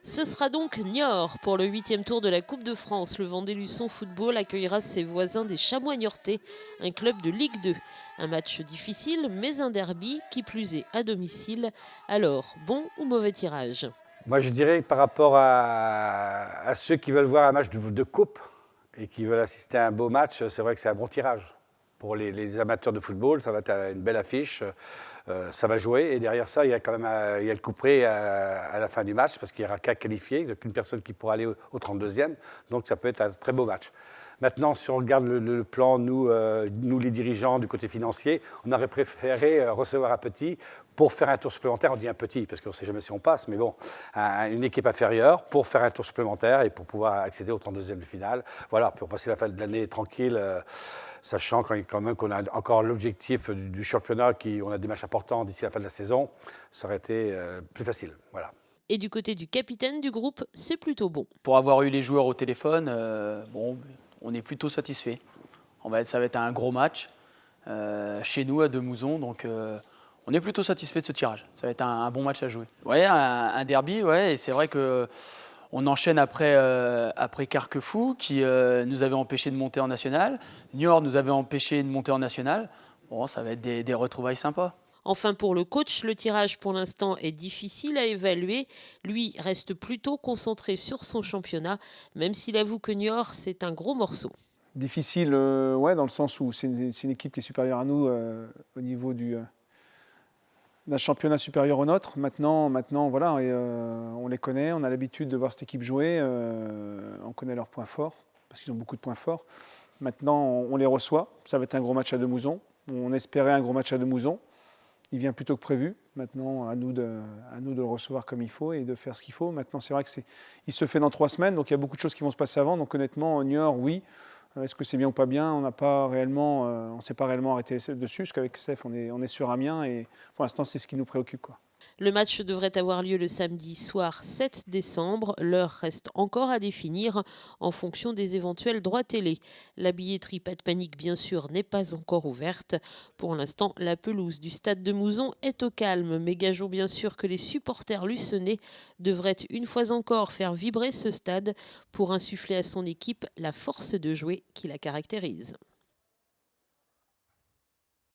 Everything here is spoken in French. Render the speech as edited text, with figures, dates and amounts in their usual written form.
Ce sera donc Niort pour le 8e tour de la Coupe de France. Le Vendée-Luçon Football accueillera ses voisins des Chamois niortais, un club de Ligue 2. Un match difficile, mais un derby, qui plus est à domicile. Alors, bon ou mauvais tirage? Moi, je dirais par rapport à ceux qui veulent voir un match de coupe et qui veulent assister à un beau match, c'est vrai que c'est un bon tirage. Pour les amateurs de football, ça va être une belle affiche, ça va jouer. Et derrière ça, il y a quand même il y a le couperet à la fin du match, parce qu'il n'y aura qu'à qualifier, il n'y a qu'une personne qui pourra aller au 32e. Donc ça peut être un très beau match. Maintenant, si on regarde le plan, nous les dirigeants du côté financier, on aurait préféré recevoir un petit pour faire un tour supplémentaire. On dit un petit parce qu'on ne sait jamais si on passe, mais bon, une équipe inférieure pour faire un tour supplémentaire et pour pouvoir accéder au 32e de finale. Voilà, pour passer la fin de l'année tranquille, sachant quand même qu'on a encore l'objectif du championnat, on a des matchs importants d'ici la fin de la saison, ça aurait été plus facile. Voilà. Et du côté du capitaine du groupe, c'est plutôt bon. Pour avoir eu les joueurs au téléphone, on est plutôt satisfait. Ça va être un gros match chez nous à Demouzon, donc on est plutôt satisfait de ce tirage. Ça va être un bon match à jouer. Ouais, un derby, ouais, et c'est vrai que on enchaîne après Carquefou qui nous avait empêché de monter en national. Niort nous avait empêché de monter en national. Bon, ça va être des retrouvailles sympas. Enfin, pour le coach, le tirage pour l'instant est difficile à évaluer. Lui reste plutôt concentré sur son championnat, même s'il avoue que Niort, c'est un gros morceau. Difficile, ouais, dans le sens où c'est une équipe qui est supérieure à nous au niveau d'un championnat supérieur au nôtre. Maintenant voilà, et, on les connaît, on a l'habitude de voir cette équipe jouer, on connaît leurs points forts, parce qu'ils ont beaucoup de points forts. Maintenant, on les reçoit, ça va être un gros match à Demouzon. On espérait un gros match à Demouzon. Il vient plus tôt que prévu. Maintenant, à nous de le recevoir comme il faut et de faire ce qu'il faut. Maintenant, c'est vrai qu'il se fait dans 3 semaines, donc il y a beaucoup de choses qui vont se passer avant. Donc honnêtement, Niort, oui. Est-ce que c'est bien ou pas bien? On ne s'est pas réellement arrêté dessus, parce qu'avec Steph, on est sur Amiens et pour l'instant, c'est ce qui nous préoccupe, quoi. Le match devrait avoir lieu le samedi soir 7 décembre. L'heure reste encore à définir en fonction des éventuels droits télé. La billetterie, pas de panique bien sûr, n'est pas encore ouverte. Pour l'instant, la pelouse du stade de Mouzon est au calme, mais gageons bien sûr que les supporters luçonnais devraient une fois encore faire vibrer ce stade pour insuffler à son équipe la force de jouer qui la caractérise.